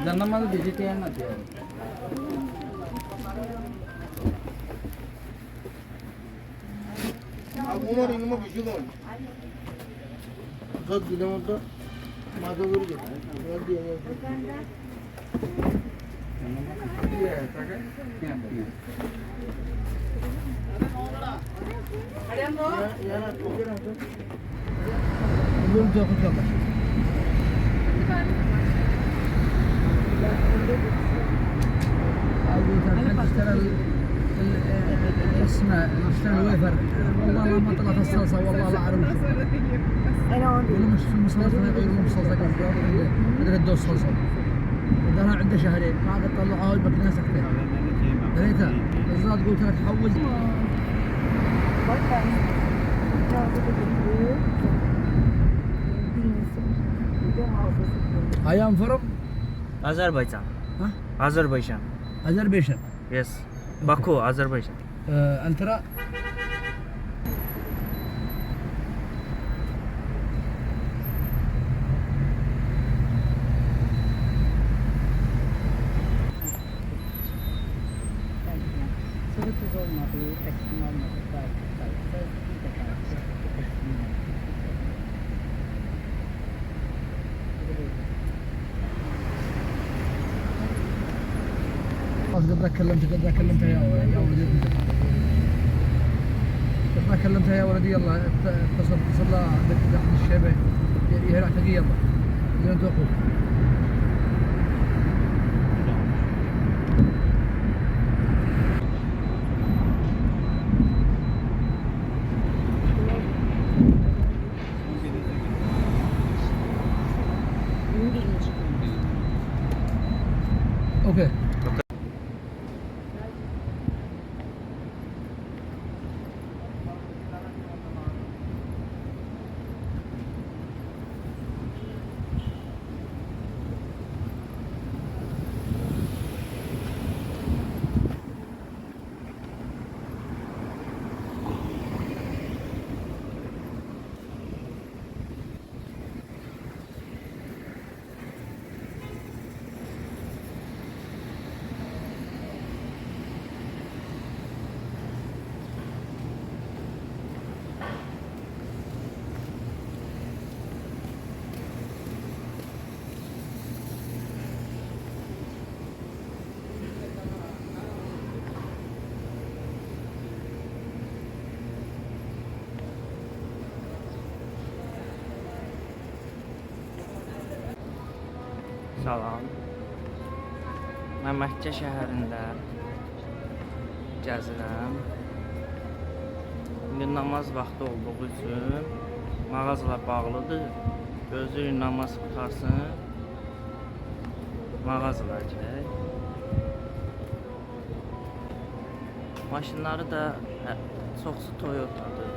Jangan malu vegetarian aja. Umur ini mah bisa kan? Zat di dalam tu, mata beri je. Zat dia ya. Iya, pakai. Ya. Ada apa? Ya, belum jauh jauh. اسمع اشتري الويفر والله ما طلعت الصلصه والله لا اعرف ولا مش في المصلصه يقولوا مصلصه ادري الدوس صلصه انا عنده شهرين ما قد طلعوها البكنه سكته دريتها الزاد قلت لك حول I am from Azerbaycan. Huh? Azerbaycan. Azerbaijan. Yes. Baku, Azerbaycan. أنت ترى قد كلمتها يا ولدي قد كلمتها يا ولدي يلا اتصل لها عندك احد الشيبه يهرع تقي يلا زين انت اخوك اوكي Salam. Mən Məkkə şəhərində gəzirəm. İndi namaz vaxtı olduğu üçün mağazalar bağlıdır. Gözləyirik namaz qutarsın. Mağazalar gələk. Maşınları da çoxsu Toyota'dır.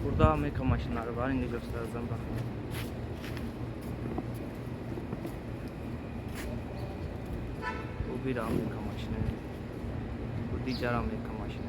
Burada Amerika maşınları var. İndi göstereceğim bakın. Bu bir Amerika maşını. Bu diğer Amerika maşını.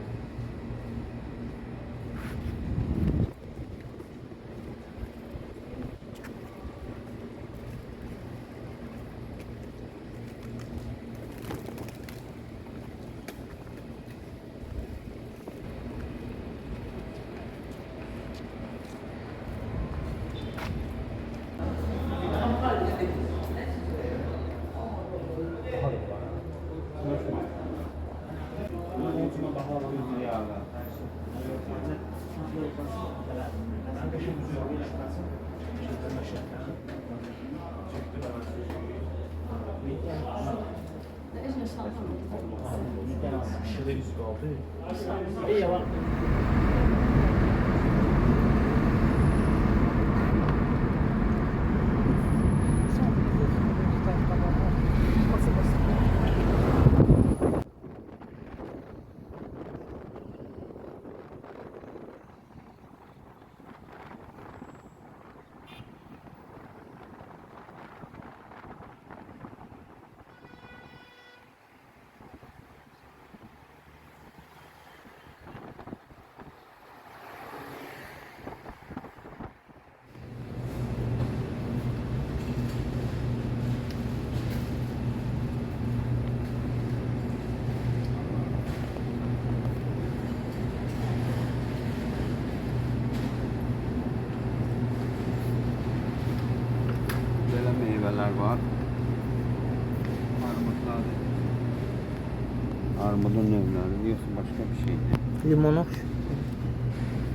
Armudun növləri yoxsa başqa bir şeydir. Limon ox.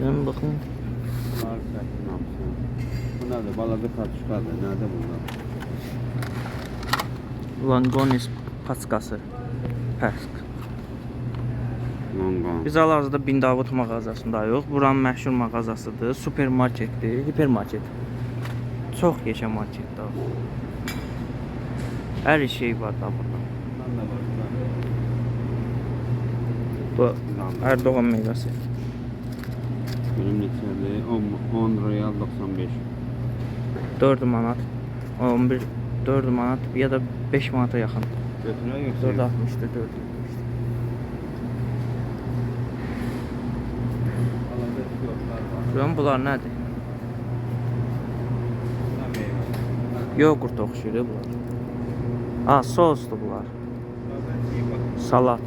Ben bakın. Bunlar fərqli hamısı. Bu nədir? Balaca kartuşkadır. Nədir bunlar? Langonis paskası. Pask. Lonqan. Biz hal-hazırda Bin Davud mağazasındayıq. Buranın məşhur mağazasıdır. Supermarketdir, hipermarket. Çox yaşa marketdə. Hər şey var da burada. Bundan da var. Bu Erdoğan meyvəsi. Benim neçədir? 10 real 95. 4 manat, 11, 4 manat ya da 5 manata yaxın. Götürək yoxsa? 4.60'dır, 4. Balaca fiyotlar var. Görün bunlar nədir? Bunlar meyvə. Yoğurt oxşuyur bunlar. Ha, sosdur bunlar. Bunlar şey var. Salat.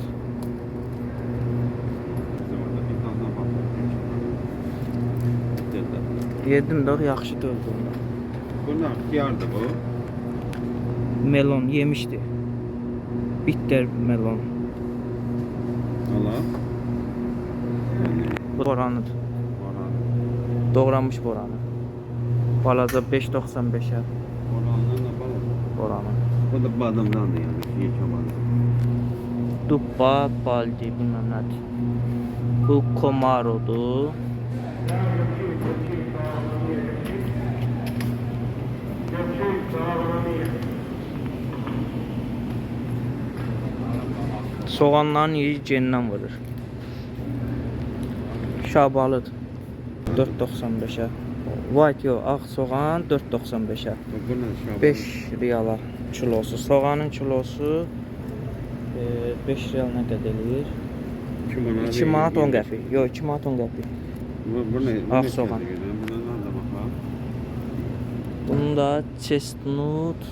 Bizim orada bir tane var. Yedim də yaxşı döldü onlar. Bunlar xiyardır bu. Melon yemişdi. Bitter melon. Allah. Bu boranıdır. Boran. Doğranmış boranı. Balaca 5.95'ə Borandan da balık. boranı. Bu da badımdandır yani. Yiyəcəm balık. Dubba, baldi, bilmem nədir. Bu komarodur. Soğanların yeri gendən vurur. Şabalıdır. 4.95'ə. White yox, ağ soğan 4.95'ə. Bu ne şaban? 5 riyala kilosu. Soğanın kilosu 5 riyal nə qədər eləyir? 2 manat 10 qəpik. Yox, 2 manat 10 qəpik. Bu ne? Ağ soğan. Buna nerede bakalım? Bunun da chestnut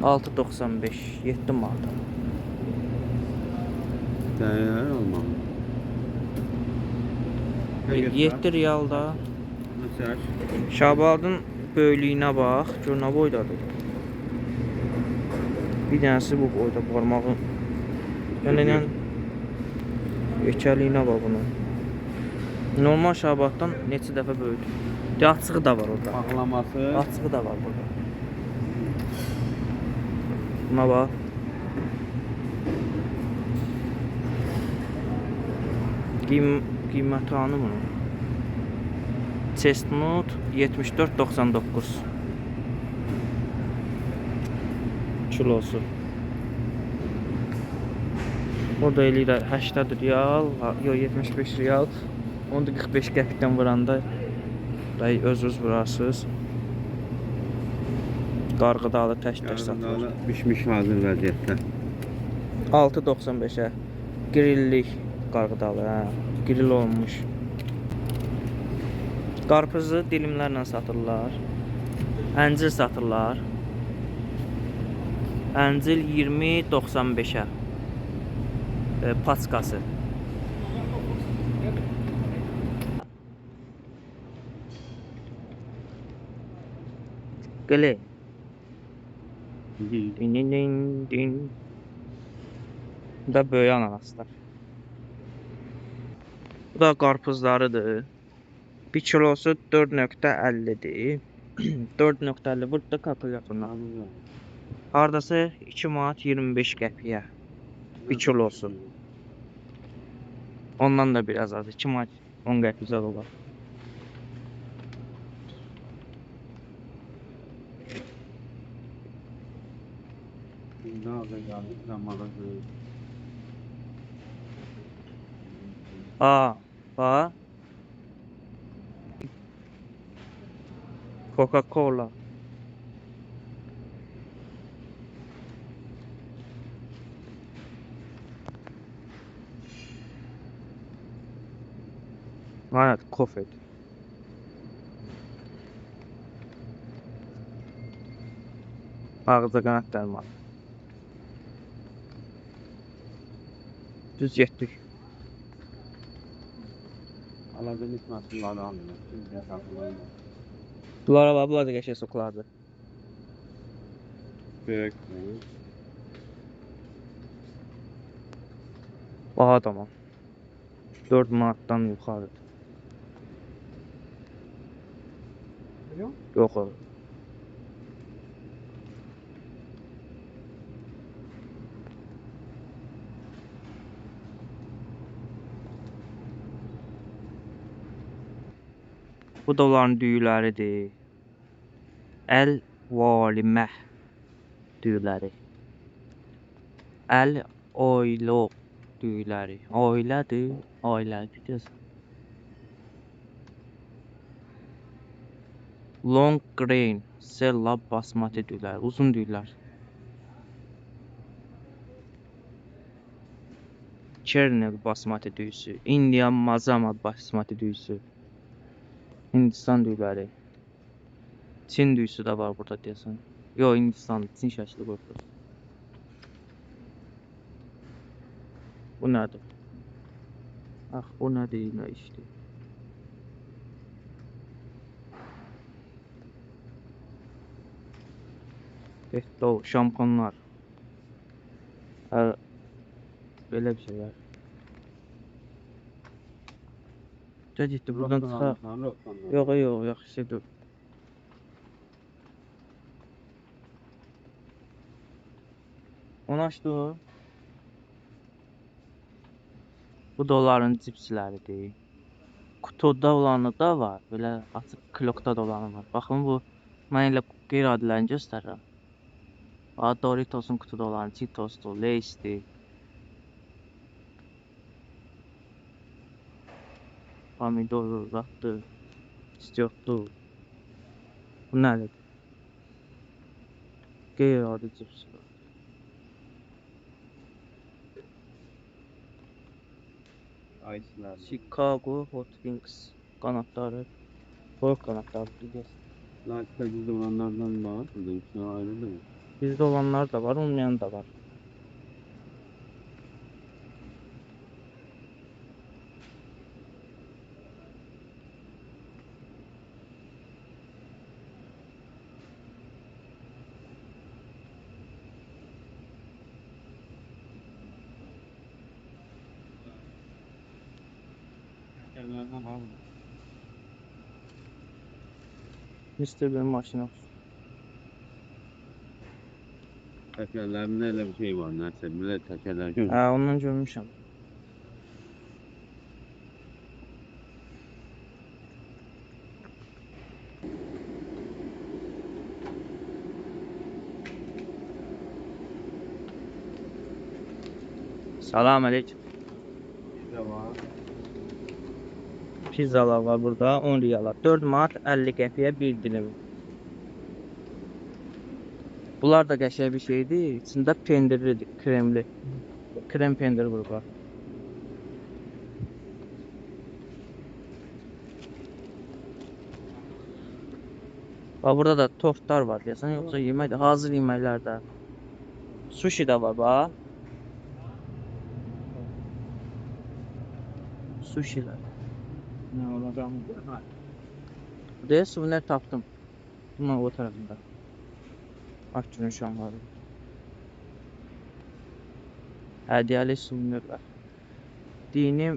6.95, 7 manat. Değer olmalı. 7 riyalda. Mesela Şabalın böyüklüyünə bax, gör nə boydadır. Bir dənəsi bu boyda barmağın. Yəni yekəliyinə bax bunun. Normal şabatdan neçə dəfə böyüdür. Açığı da var orada. paklaması. Açığı da var burada. Buna bax. Qiyməti hanı bunun? Chestnut 74.99 kilosu. O da eləyir 80 riyal, yox 75 riyal. Onu da 45 qəpikdən vuranda öz vurarsınız. Qarğıdalı tək-tək satılır. Yarıdalı pişmiş hazır vəziyyətdə. 6.95'ə grillik qarğıdalı, hə. Grill olmuş. Qarpızı dilimlərlə satırlar. Əncir satırlar. Əncir 20.95'ə. Paskası. Gələ. Din din din din. Bu da böyük ananaslar. Bu da qarpızlarıdır. 1 kilosu 4.50'dir. 4.50 burada kalkulatorla. Hardası 2 manat 25 qəpiyə. 1 kilosu. Ondan da biraz az. 2 manat 10 qəpik olar. Aa, bax. Coca-Cola. Aynen, kofe. Ağızda qanat dərman. Düz getdik. Aladığın ismasınları almıyor. Şimdi hesaplarını. Bunlara bax, bunlar da qəşəng soxlardır. Böyük. Baha tamam. 4 manatdan yuxarıdır. Yok. Yox o. Bu da onların düyüləridir. Əl valimə düyüləri. Əl oylo düyüləri. Ailədir, ailədir desən. Long grain, sella basmati düyüləri, uzun düyülər. Kernel basmati düyüsü, Indian mazama basmati düyüsü. Hindistan düyüləri. Çin düyüsü də var burada deyəsən. Yox, Hindistan, Çin şəkli qoyublar. Bu nədir? Ax, bu nədir, nə işdir? Detol, şamponlar. Belə bir şeylər. Ciddi buradan çıxaq. Yox, yox, yaxşı dur. Onu açdı. Bu da onların cipsləridir. Kutuda olanı da var. Belə açıq klokda da olanı var. Baxın bu mən elə qeyri-adilərini göstərirəm. Doritos'un kutuda olan Cheetos'dur, Lay's'dir. Pomidor, ratdır, istiotdur. Bu nədir? Qeyri-adi cipslər. Ice'lar. Chicago Hot Wings qanadları. Soyuq qanadları deyəcəksin. Lastikler bizde olanlardan var. Burada üçüne ayrıldı mı? Bizdə olanlar da var, olmayan da var. Tekerlerden var mı? Mr. Bean maşını. Tekerlerinde öyle bir şey var. Neyse bile tekerler görüyor. Hə, ondan görmüşəm. Salam aleyküm. Bir de var. Pizzalar var burada 10 riyala. 4 manat 50 qəpiyə bir dilim. Bunlar da qəşəng bir şeydir. İçində pendirlidir, kremli. Krem pendir burada. Bax burada da tortlar var deyəsən, yoxsa yemək də hazır yeməklər də. Sushi də var bax. Sushilər. Ne olacağım? Buraya suvenir tapdım. Bunun o tarafında. Akçının şanları. Hədiyyəli suvenirlər. Dini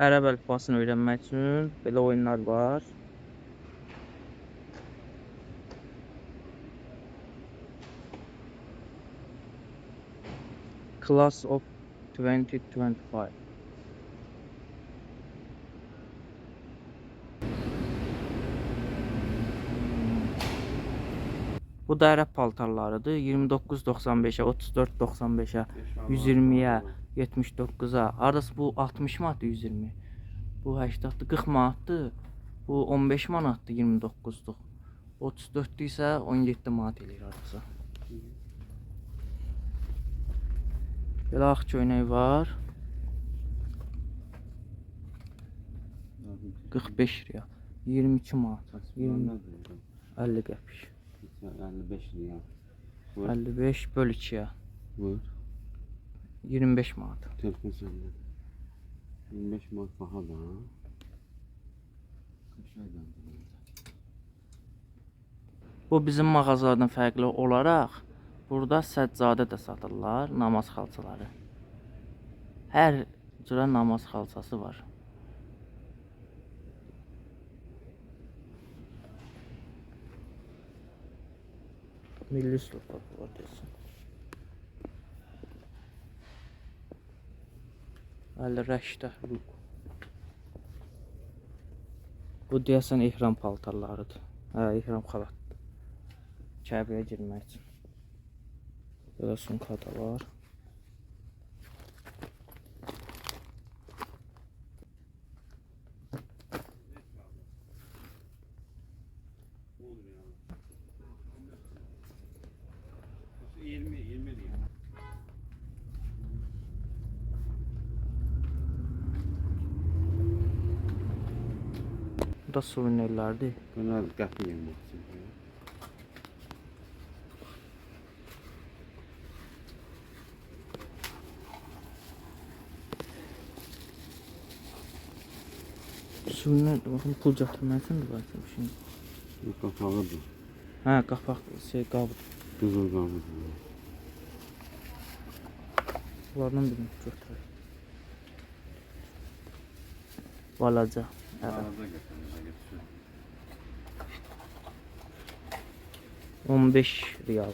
ərəb əlifbasını öyrənmək üçün belə oyunlar var. Class of 2025. Bu da ərəb paltarlarıdır. 29.95-ə, 34.95-ə, 120-yə, 79-a. Hardası bu 60 manatdır 120. Bu 80-dır, 40 manatdır. Bu 15 manatdır 29'luq. 34-dür isə 17 manat eləyir hardasa. Belə ağ köynək var. 45 riya. 22 manat. 50 qəpik. 55 lira. 55 böl 2'ye. Buyur. 25 manat. Telefon sende. 25 manat pahalı ha. Kaçaydan. Bu bizim mağazalardan fərqli olaraq burada səccadə də satırlar, namaz xalçaları. Hər cürə namaz xalçası var. Milli sloplar var desin. Əli rəşdə ruk. Bu deyəsən ihram paltarlarıdır. Hə, ihram xalatdır. Kəbəyə girmək üçün. Belə sumka da var. Bu da suvenirlərdir. Bunlar qapı yemək üçün. Suvenir, baxın, pul gətirmək üçündür bəlkə bir şey. Bu qapağıdır. Hə, qapaq, qabı. Qızıl qabıdır. Bunlardan birini götürək. Balaca. Arada gətirir. 15 riyal.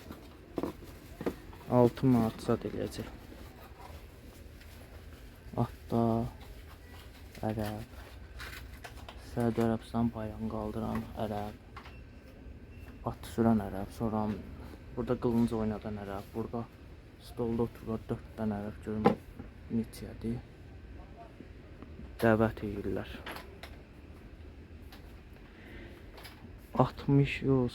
6 manat zad eləyəcək. Hatta ərəb. Səudi Ərəbistan bayrağını qaldıran ərəb. At sürən ərəb. Sonra burada qılınc oynadan ərəb. Burada stolda oturur 4 dənə ərəb görüm neçədir. Dəvət edirlər. 60 yox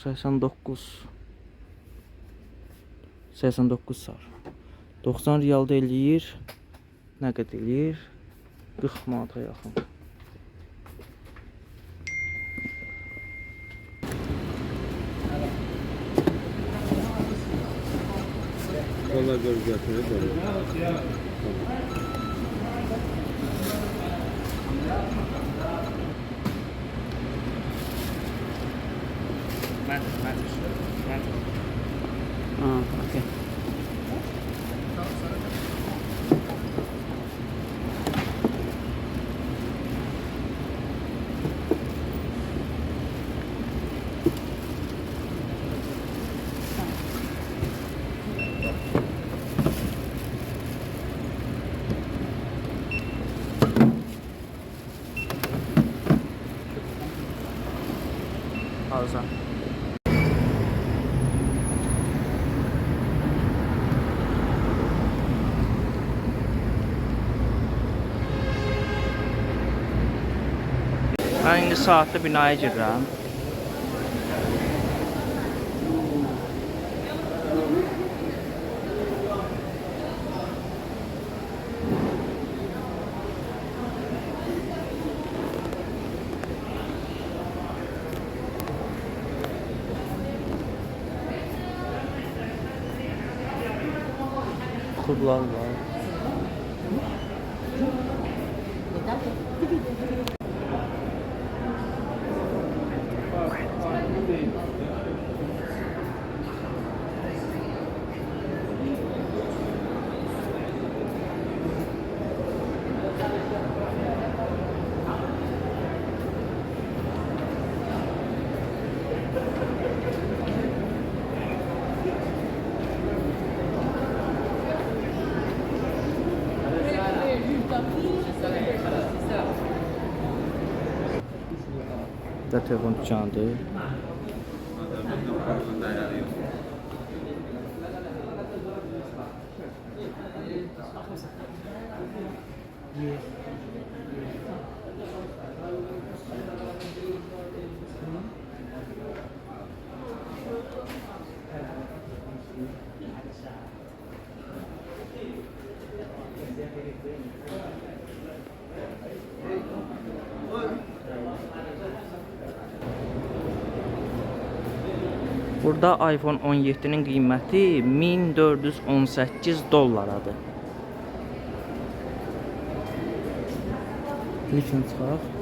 89 sar. 90 riyal da eləyir. Nə qədər eləyir? 40 manata yaxın. Kola göz götürür. Mən. Okay. Ağza. Mən indi saatlı binaya girirəm. Kublar var. Da telefon dükkanıdır. Burada iPhone 17'nin qiyməti 1418 dollaradır. Likin çıxaq.